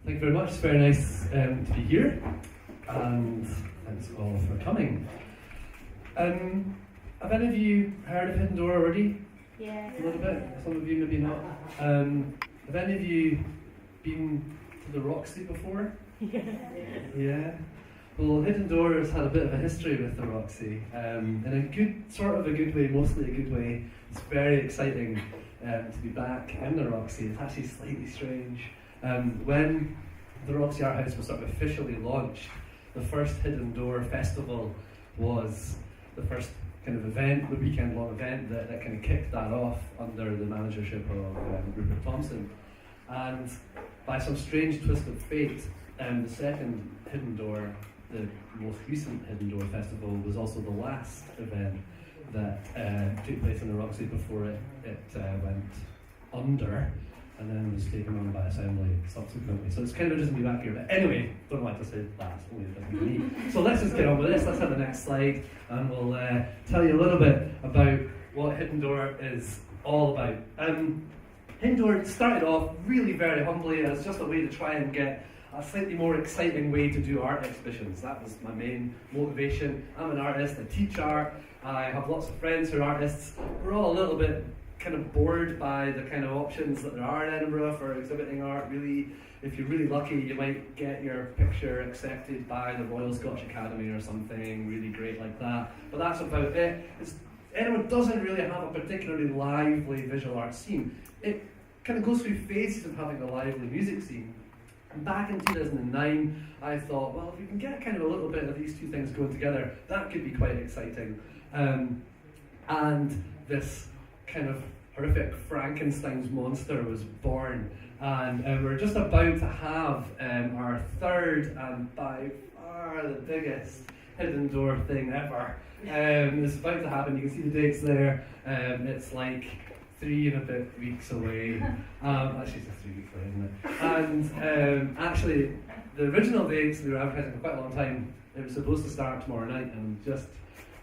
Thank you very much. It's very nice to be here, and thanks all for coming. Have any of you heard of Hidden Door already? Yeah. A little bit. Some of you maybe not. Have any of you been to the Roxy before? Yeah. Well, Hidden Door has had a bit of a history with the Roxy, in a good way, mostly a good way. It's very exciting to be back in the Roxy. It's actually slightly strange. When the Roxy Art House was sort of officially launched, the first Hidden Door festival was the first kind of event, the weekend-long event that kind of kicked that off under the managership of Rupert Thompson. And by some strange twist of fate, the second Hidden Door, the most recent Hidden Door festival, was also the last event that took place in the Roxy before it went under, and then was taken on by Assembly subsequently. So it's kind of interesting to be back here. But anyway, don't like to say that, it's only a different me. So let's just get on with this. Let's have the next slide, and we'll tell you a little bit about what Hidden Door is all about. Hidden Door started off really very humbly as just a way to try and get a slightly more exciting way to do art exhibitions. That was my main motivation. I'm an artist, I teach art, I have lots of friends who are artists. We're all a little bit kind of bored by the kind of options that there are in Edinburgh for exhibiting art. Really, if you're really lucky, you might get your picture accepted by the Royal Scotch Academy or something really great like that. But that's about it. Edinburgh doesn't really have a particularly lively visual art scene. It kind of goes through phases of having a lively music scene. And back in 2009, I thought, well, if we can get kind of a little bit of these two things going together, that could be quite exciting. And this kind of horrific Frankenstein's monster was born. And we're just about to have our third and by far the biggest Hidden Door thing ever. It's about to happen. You can see the dates there. It's like 3 and a bit weeks away. Actually, it's 3 weeks away, isn't it? And actually, the original dates, we were advertising for quite a long time. It was supposed to start tomorrow night, and I'm just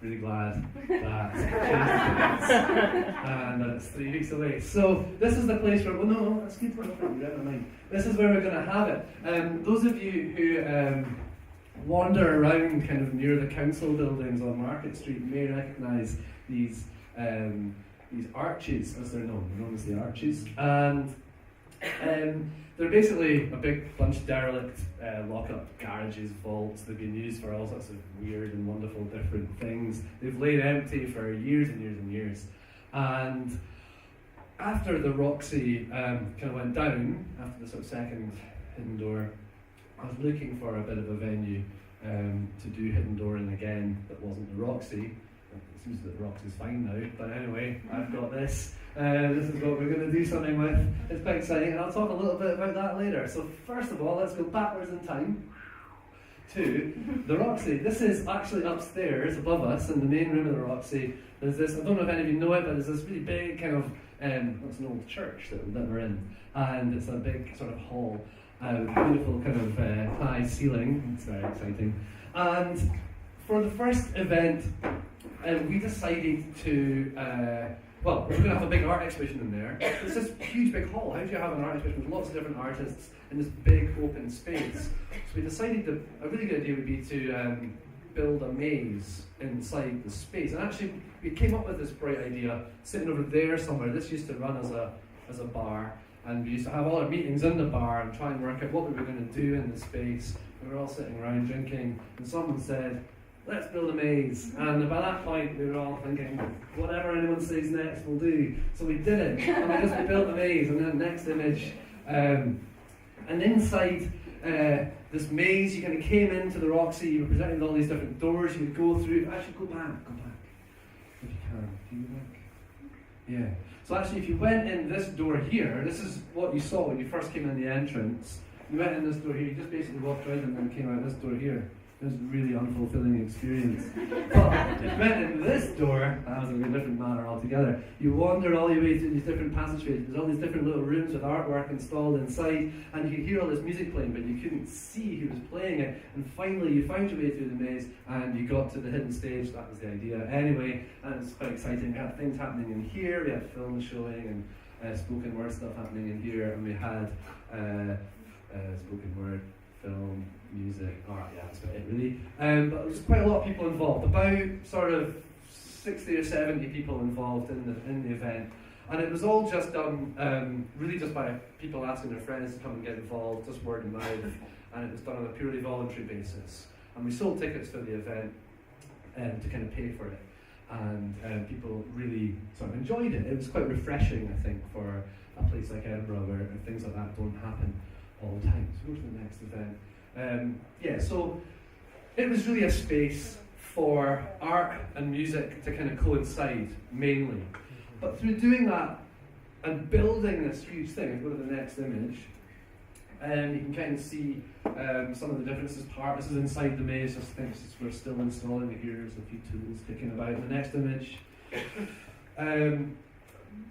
really glad that it changed the dates, and that it's 3 weeks away. So this is the place where, well, no, that's good. Never mind. This is where we're going to have it. Those of you who wander around kind of near the council buildings on Market Street may recognise these arches, as they're known as the arches, and they're basically a big bunch of derelict lock-up garages, vaults. They've been used for all sorts of weird and wonderful different things. They've laid empty for years and years and years. And after the Roxy kind of went down, after the sort of second Hidden Door, I was looking for a bit of a venue to do Hidden Door in again that wasn't the Roxy. It seems that the Roxy's fine now, but anyway, I've got this. This is what we're going to do something with. It's quite exciting, and I'll talk a little bit about that later. So first of all, let's go backwards in time to the Roxy. This is actually upstairs above us in the main room of the Roxy. There's this, I don't know if any of you know it, but there's this really big kind of, it's an old church that we're in, and it's a big sort of hall with beautiful kind of high ceiling. It's very exciting. And for the first event, we decided to, we're going to have a big art exhibition in there. It's this huge big hall. How do you have an art exhibition with lots of different artists in this big open space? So we decided that a really good idea would be to build a maze inside the space. And actually, we came up with this bright idea sitting over there somewhere. This used to run as a bar, and we used to have all our meetings in the bar and try and work out what we were going to do in the space. We were all sitting around drinking, and someone said, let's build a maze. And by that point, we were all thinking, whatever anyone says next, we'll do. So we did it, and we built a maze. And then next image, and inside this maze, you kind of came into the Roxy, you were presented with all these different doors, you would go through. Actually, go back, if you can. Can you go back? Yeah. So actually, if you went in this door here, this is what you saw when you first came in the entrance. You went in this door here, you just basically walked right and then came out this door here. It was a really unfulfilling experience. But if you went in this door, that was a different matter altogether. You wandered all your way through these different passageways. There's all these different little rooms with artwork installed inside, and you could hear all this music playing, but you couldn't see who was playing it. And finally, you found your way through the maze, and you got to the hidden stage. That was the idea. Anyway, and it was quite exciting. We had things happening in here. We had films showing and spoken word stuff happening in here, and we had spoken word, film, music, art, yeah, that's about it really. But there was quite a lot of people involved, about sort of 60 or 70 people involved in the event. And it was all just done really just by people asking their friends to come and get involved, just word of mouth, and it was done on a purely voluntary basis. And we sold tickets for the event to kind of pay for it. And people really sort of enjoyed it. It was quite refreshing, I think, for a place like Edinburgh where things like that don't happen all the time. So go to the next event. Yeah, so it was really a space for art and music to kind of coincide, mainly. But through doing that and building this huge thing, go to the next image, you can kind of see some of the differences. This is inside the maze, I think we're still installing it here. There's a few tools kicking about in the next image.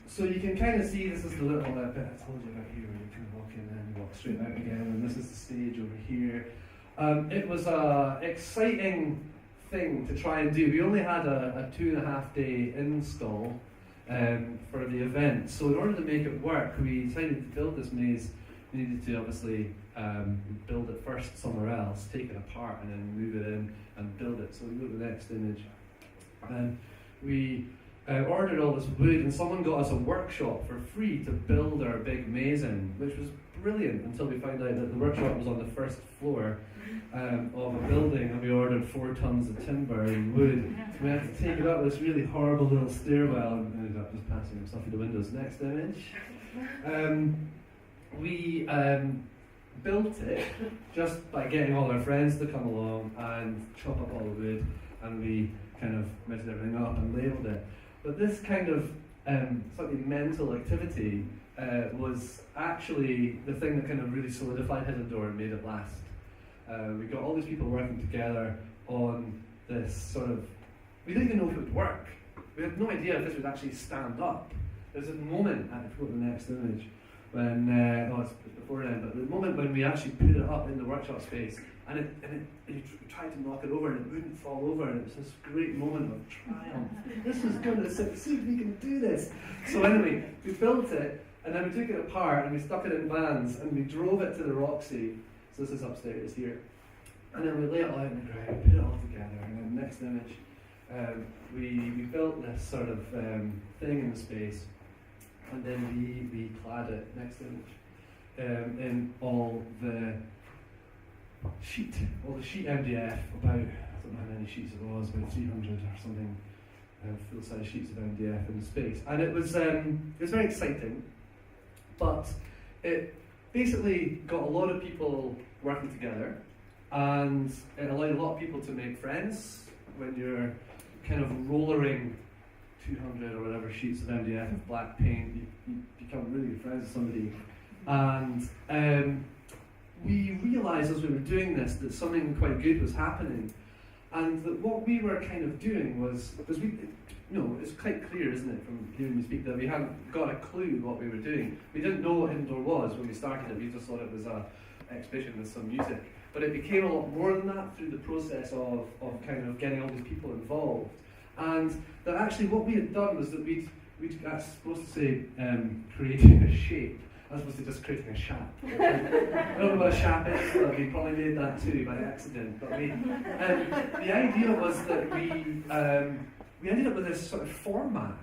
So you can kind of see this is the little bit I told you about here, where you can walk in and walk straight out again, and this is the stage over here. It was an exciting thing to try and do. We only had a 2.5 day install for the event, so in order to make it work, we decided to build this maze. We needed to obviously build it first somewhere else, take it apart, and then move it in and build it. So we go to the next image. And we ordered all this wood, and someone got us a workshop for free to build our big maze in, which was brilliant until we found out that the workshop was on the first floor of a building, and we ordered 4 tons of timber and wood. So we had to take it up this really horrible little stairwell and ended up just passing stuff through the windows. Next image. We built it just by getting all our friends to come along and chop up all the wood, and we kind of measured everything up and labelled it. But this kind of slightly mental activity was actually the thing that kind of really solidified Edinburgh and made it last. We got all these people working together on this sort of, we didn't even know if it would work. We had no idea if this would actually stand up. There's this moment, if you go to the next image, when, it's before then, but the moment when we actually put it up in the workshop space, and you tried to knock it over and it wouldn't fall over, and it was this great moment of triumph. This is going to succeed, we can do this. So anyway, we built it, and then we took it apart and we stuck it in vans and we drove it to the Roxy. So this is upstairs here. And then we lay it out on the ground, put it all together, and then next image, we built this sort of thing in the space, and then we clad it, next image, in all the sheet MDF, about, I don't know how many sheets it was, about 300 or something, full-size sheets of MDF in the space. And it was very exciting, but it basically got a lot of people working together, and it allowed a lot of people to make friends. When you're kind of rollering 200 or whatever sheets of MDF with black paint, you become really good friends with somebody. And we realised as we were doing this that something quite good was happening, and that what we were kind of doing was, because it's quite clear, isn't it, from hearing me speak, that we hadn't got a clue what we were doing. We didn't know what Edinburgh was when we started it. We just thought it was an exhibition with some music. But it became a lot more than that through the process of kind of getting all these people involved. And that actually what we had done was that we'd that's supposed to say creating a shape, as opposed to just creating a shap. I don't know what a shap is, but we probably made that too by accident. But the idea was that we ended up with this sort of format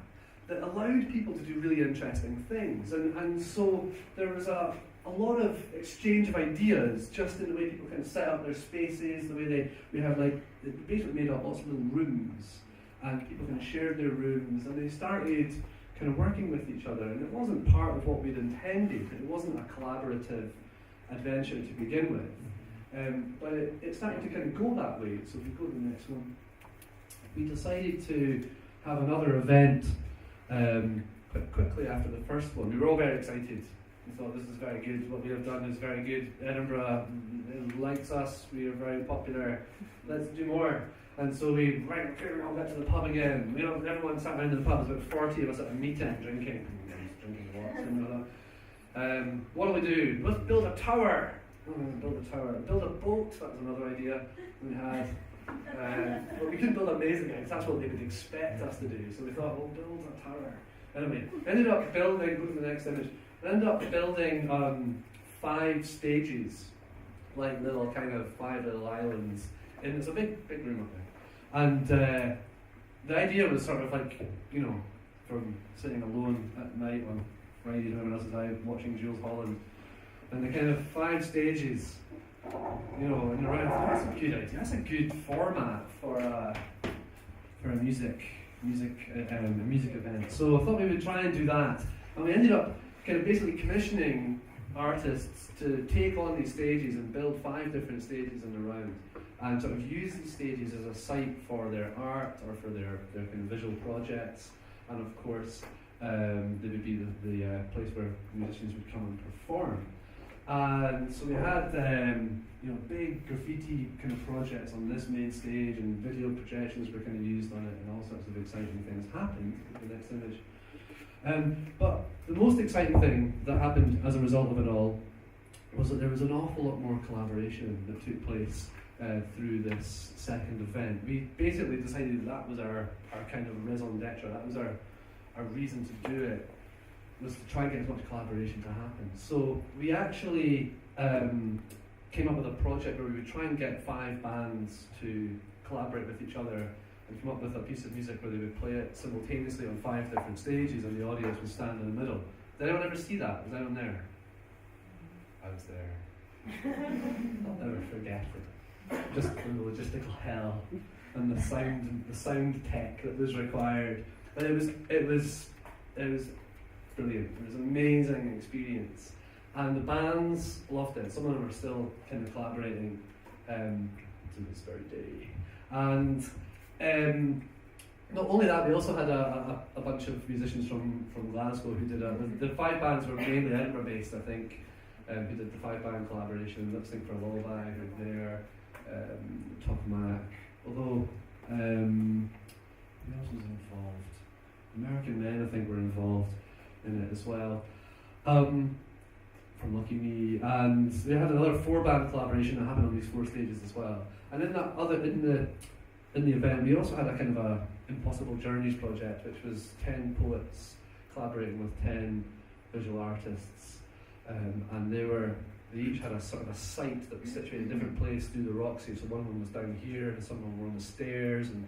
that allowed people to do really interesting things. And so there was a lot of exchange of ideas just in the way people kind of set up their spaces, the way we have the basement made up lots of little rooms, and people kind of shared their rooms, and they started kind of working with each other. And it wasn't part of what we'd intended. It wasn't a collaborative adventure to begin with. But it started to kind of go that way. So if we go to the next one, we decided to have another event quite quickly after the first one. We were all very excited. We thought, this is very good, what we have done is very good. Edinburgh likes us, we are very popular, let's do more. And so we all got to the pub again. Everyone sat around in the pub, there's about 40 of us at a meeting drinking lots. What do we do? Let's build a tower. Build a boat, that was another idea we had. But we couldn't build amazing things, that's what they would expect us to do. So we thought, we'll build a tower. Anyway, ended up building, go to the next image, ended up building 5 stages, like little kind of 5 little islands. And it's a big room up there. And the idea was sort of like, you know, from sitting alone at night on Friday when everyone else is out watching Jules Holland, and the kind of 5 stages, you know, and around. That's a good idea. That's a good format for a music event. So I thought we would try and do that, and we ended up kind of basically commissioning artists to take on these stages and build 5 different stages in the round, and sort of use these stages as a site for their art or for their kind of visual projects, and of course they would be the place where musicians would come and perform. And so we had you know, big graffiti kind of projects on this main stage, and video projections were kind of used on it, and all sorts of exciting things happened. The next image. But the most exciting thing that happened as a result of it all was that there was an awful lot more collaboration that took place through this second event. We basically decided that was our kind of raison d'etre, that was our reason to do it, was to try and get as much collaboration to happen. So we actually came up with a project where we would try and get 5 bands to collaborate with each other and come up with a piece of music where they would play it simultaneously on 5 different stages, and the audience would stand in the middle. Did anyone ever see that? Was anyone there? I was there. I'll never forget it. Just the logistical hell and the sound tech that was required. But it was brilliant. It was an amazing experience, and the bands loved it. Some of them are still kind of collaborating to this very day. And not only that, we also had a bunch of musicians from Glasgow who did the 5 bands were mainly Edinburgh based, I think, who did the 5-band collaboration. Lip Sync for a Lullaby were there, Mac. Although who else was involved? American Men, I think, were involved in it as well, from Lucky Me. And we had another 4-band collaboration that happened on these 4 stages as well. And in the event, we also had a kind of a Impossible Journeys project, which was 10 poets collaborating with 10 visual artists, and they each had a sort of a site that was situated in a different place through the Roxy. So one of them was down here, and some of them were on the stairs, and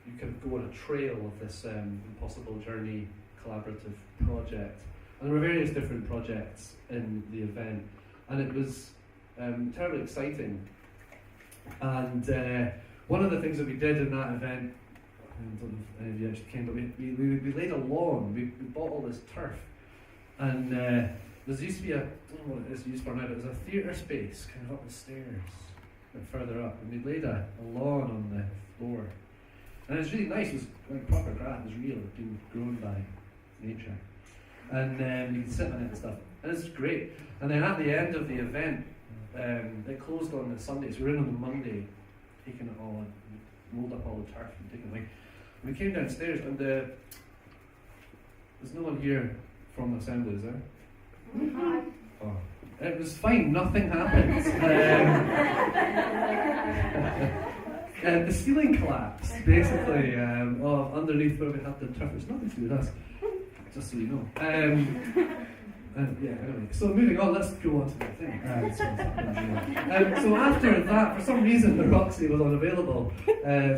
you could go on a trail of this Impossible Journey collaborative project. And there were various different projects in the event, and it was terribly exciting. And one of the things that we did in that event, I don't know if any of you actually came, but we laid a lawn. We bought all this turf, and there used to be I don't know what it is used for now, but there's a theatre space kind of up the stairs, a bit further up, and we laid a lawn on the floor. And it was really nice. It was like proper grass. It was real. It had been grown by nature, and you could sit on it and stuff. And it's great. And then at the end of the event, it closed on the Sunday, so we were in on the Monday, taking it all and rolled up all the turf and taking it away. And we came downstairs, and there's no one here from the assembly, is there? Oh. It was fine. Nothing happened. The ceiling collapsed, basically, underneath where we had the turf. It's nothing to do with us, just so you know. Yeah, anyway. So moving on, let's go on to the thing. So after that, for some reason, the Roxy was unavailable.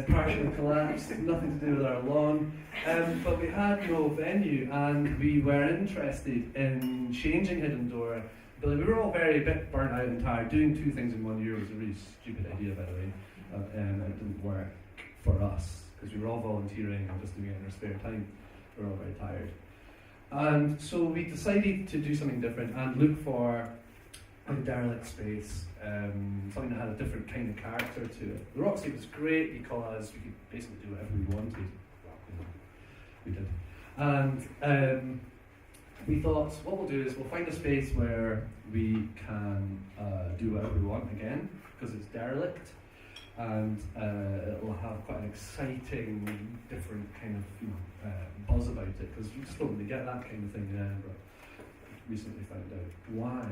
Partially collapsed, nothing to do with our lawn. But we had no venue, and we were interested in changing Hidden Door. But we were all a bit burnt out and tired. Doing 2 things in 1 year was a really stupid idea, by the way. It didn't work for us, because we were all volunteering and just doing it in our spare time. We were all very tired. And so we decided to do something different and look for a derelict space, something that had a different kind of character to it. The Roxy was great because we could basically do whatever we wanted. Well, we did. And we thought, what we'll do is we'll find a space where we can do whatever we want again, because it's derelict. And it'll have quite an exciting, different kind of buzz about it, because you just don't really get that kind of thing in Edinburgh. Recently found out why.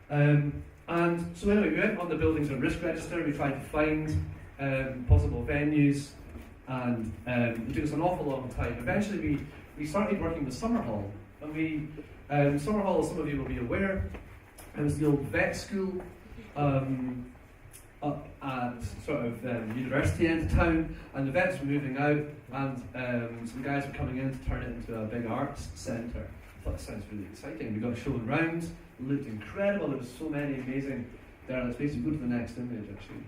And so anyway, we went on the buildings and risk register. We tried to find possible venues, and it took us an awful long time. Eventually, we started working with Summerhall, and Summerhall, as some of you will be aware, It was the old vet school up at sort of university end of town, and the vets were moving out, and some guys were coming in to turn it into a big arts centre. I thought, that sounds really exciting. We got shown around, it looked incredible. There was so many amazing derelict spaces. Go to the next image, actually.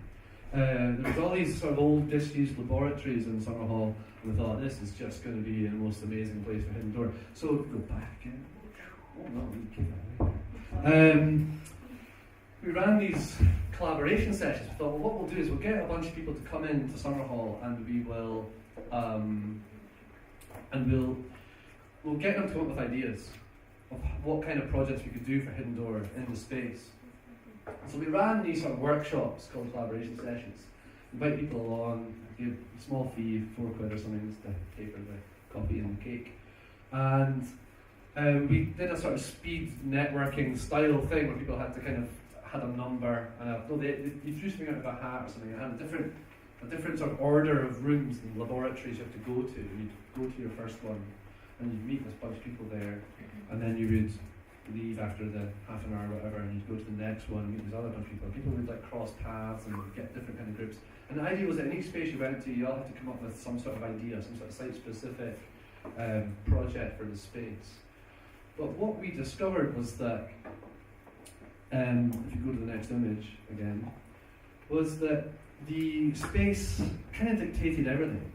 There was all these sort of old disused laboratories in Summerhall, and we thought, this is just going to be the most amazing place for Hidden Door. So go back again. Oh no, we keep that away. We ran these collaboration sessions. We thought, well, what we'll do is we'll get a bunch of people to come into Summerhall, and we will, we'll get them to come up with ideas of what kind of projects we could do for Hidden Door in the space. So we ran these sort of workshops called collaboration sessions. Invite people along, give a small fee, £4 or something, just to pay for the coffee and the cake. And we did a sort of speed networking style thing where people had to kind of had a number, and they threw something out of a hat or something, and had a different sort of order of rooms and laboratories you have to go to. You'd go to your first one, and you'd meet this bunch of people there, and then you would leave after the half an hour or whatever, and you'd go to the next one and meet this other bunch of people. People would like cross paths and get different kind of groups. And the idea was that in each space you went to, you all had to come up with some sort of idea, some sort of site-specific project for the space. But what we discovered was that, if you go to the next image again, was that the space kind of dictated everything.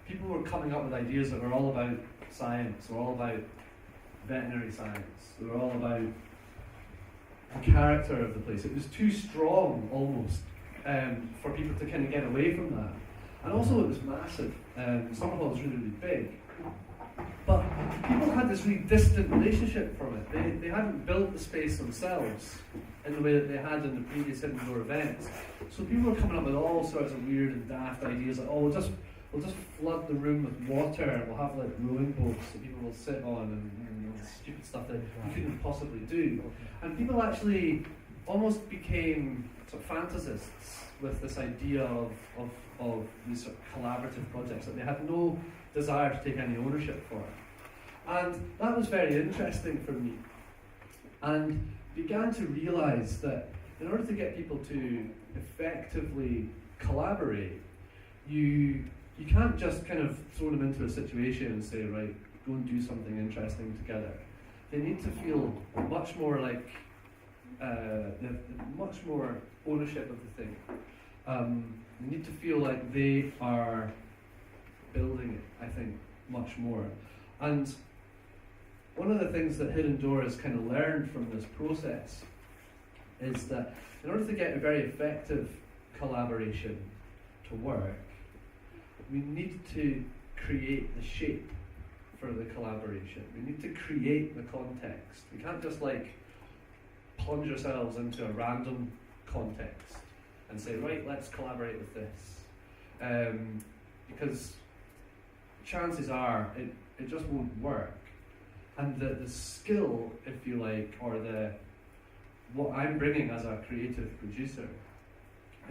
People were coming up with ideas that were all about science, were all about veterinary science, they were all about the character of the place. It was too strong almost for people to kind of get away from that. And also it was massive. Summerhall was really, really big. But people had this really distant relationship from it. They hadn't built the space themselves in the way that they had in the previous Hidden Door events. So people were coming up with all sorts of weird and daft ideas like, oh, we'll just flood the room with water, and we'll have like rowing boats that people will sit on, and stupid stuff that you couldn't possibly do. And people actually almost became sort of fantasists with this idea of these sort of collaborative projects that they had no desire to take any ownership for. And that was very interesting for me, and began to realise that in order to get people to effectively collaborate, you can't just kind of throw them into a situation and say, right, go and do something interesting together. They need to feel much more like, much more ownership of the thing. They need to feel like they are building it, I think, much more. And one of the things that Hidden Door has kind of learned from this process is that in order to get a very effective collaboration to work, we need to create the shape for the collaboration. We need to create the context. We can't just like plunge ourselves into a random context and say, right, let's collaborate with this. Because chances are it just won't work. And the skill, if you like, or what I'm bringing as a creative producer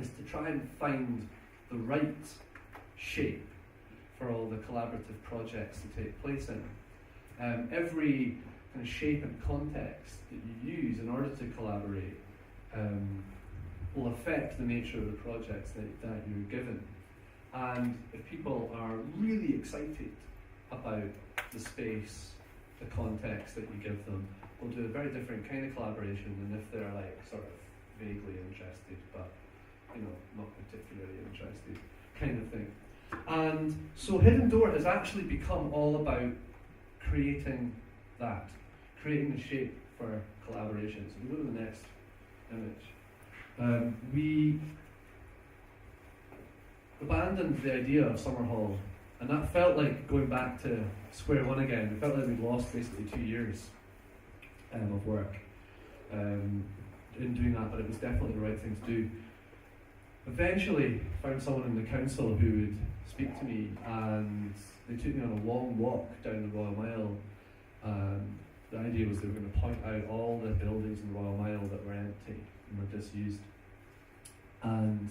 is to try and find the right shape for all the collaborative projects to take place in. Every kind of shape and context that you use in order to collaborate will affect the nature of the projects that you're given. And if people are really excited about the space, the context that you give them, we'll do a very different kind of collaboration than if they're like sort of vaguely interested, but not particularly interested, kind of thing. And so Hidden Door has actually become all about creating that, creating the shape for collaboration. So we go to the next image. We abandoned the idea of Summerhall, and that felt like going back to square one again. We felt like we'd lost basically 2 years of work in doing that, but it was definitely the right thing to do. Eventually found someone in the council who would speak to me, and they took me on a long walk down the Royal Mile. The idea was they were going to point out all the buildings in the Royal Mile that were empty and were disused. And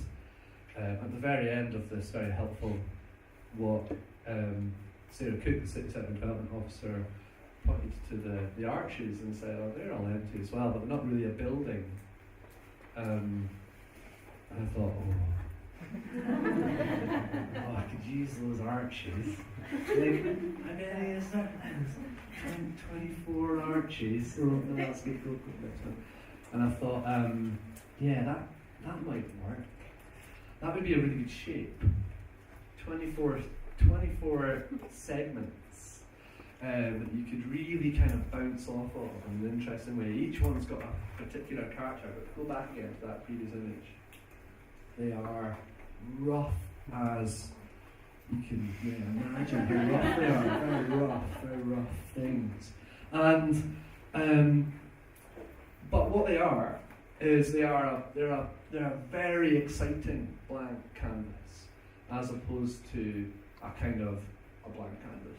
at the very end of this very helpful walk, Sarah Cook, the City Centre Development Officer, pointed to the arches and said, oh, they're all empty as well, but they're not really a building. And I thought, I could use those arches. Like, how many is that? 24 arches. Oh, no, that's good. Go. And I thought, yeah, that might work. That would be a really good shape. 24 segments that you could really kind of bounce off of in an interesting way. Each one's got a particular character, but go back again to that previous image. They are rough as you can imagine how rough they are. Very rough things. And but what they are is they're a very exciting blank canvas, as opposed to a kind of a blank canvas.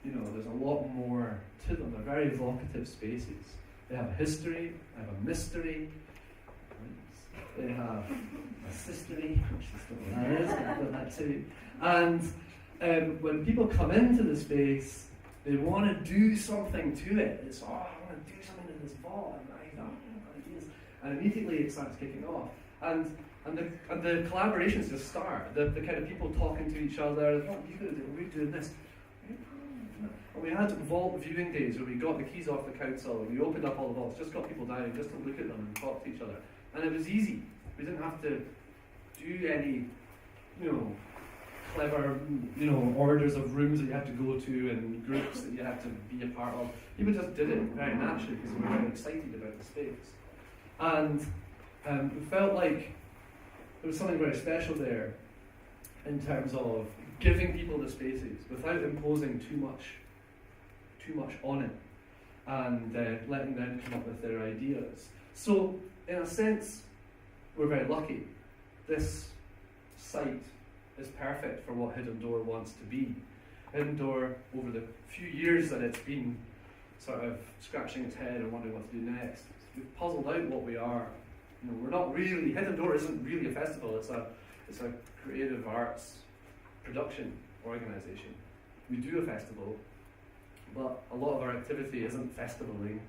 You know, there's a lot more to them. They're very evocative spaces. They have a history, they have a mystery, they have a sistery, which is what that is, I've got that too. And when people come into the space, they want to do something to it. It's, I want to do something to this vault, and I've got ideas. And immediately it starts kicking off. And the collaborations just start. The kind of people talking to each other, what are you going to do? We're doing this. And we had vault viewing days where we got the keys off the council and we opened up all the vaults, just got people down just to look at them and talk to each other. And it was easy. We didn't have to do any, clever, orders of rooms that you had to go to and groups that you had to be a part of. People just did it very naturally because they were very excited about the space. And it felt like there was something very special there in terms of giving people the spaces without imposing too much on it, and letting them come up with their ideas. So, in a sense, we're very lucky. This site is perfect for what Hidden Door wants to be. Hidden Door, over the few years that it's been sort of scratching its head and wondering what to do next, we've puzzled out what we are. We're not really, Hidden Door isn't really a festival, it's a creative arts production organisation. We do a festival, but a lot of our activity isn't festivaling.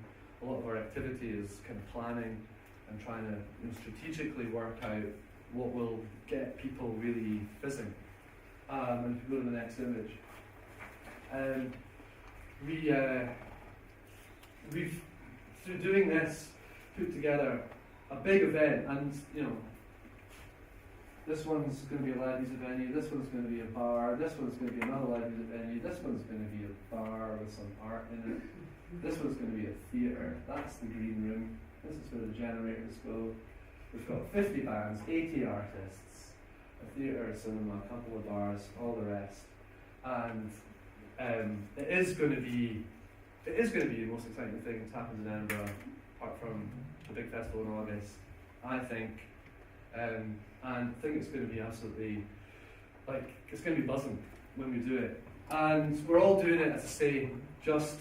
A lot of our activity is kind of planning and trying to strategically work out what will get people really fizzing. And if we go to the next image, we've through doing this put together a big event, and this one's going to be a live music venue, this one's going to be a bar, this one's going to be another live music venue, this one's going to be a bar with some art in it, this one's going to be a theatre, that's the green room, this is where the generators go. We've got 50 bands, 80 artists, a theatre, a cinema, a couple of bars, all the rest. And it is going to be the most exciting thing that's happened in Edinburgh, apart from the big festival in August, I think. And I think it's going to be absolutely, it's going to be buzzing when we do it. And we're all doing it, as I say, just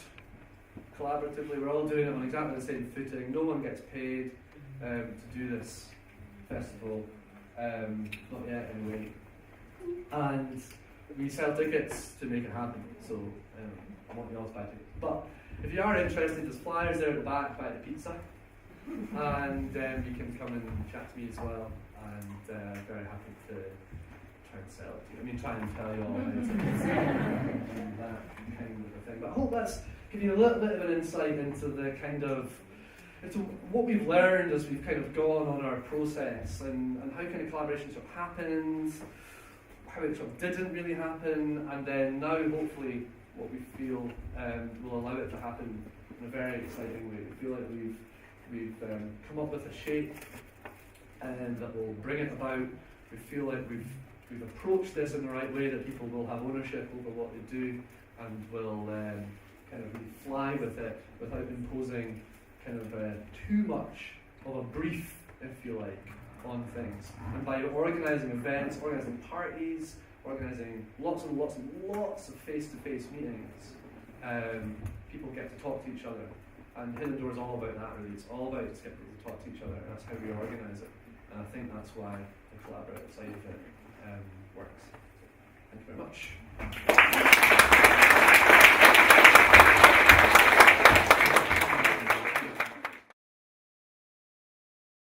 collaboratively. We're all doing it on exactly the same footing. No one gets paid to do this festival, not yet anyway. And we sell tickets to make it happen, so I want you all to buy tickets. But if you are interested, there's flyers there at the back by the pizza, and you can come and chat to me as well, and very happy to try and sell it to you. I mean, try and tell you all about it and that kind of a thing. But I hope that's given you a little bit of an insight into the kind of into what we've learned as we've kind of gone on our process, and how kind of collaboration sort of happened, how it sort of didn't really happen, and then now hopefully what we feel will allow it to happen in a very exciting way. We feel like we've come up with a shape that will bring it about. We feel like we've approached this in the right way, that people will have ownership over what they do and will kind of really fly with it without imposing kind of too much of a brief, if you like, on things. And by organising events, organising parties, organising lots and lots and lots of face-to-face meetings, people get to talk to each other. And Hidden Door is all about that, really. It's all about getting people to talk to each other, and that's how we organise it. And I think that's why the collaborative side of it works. Thank you very much.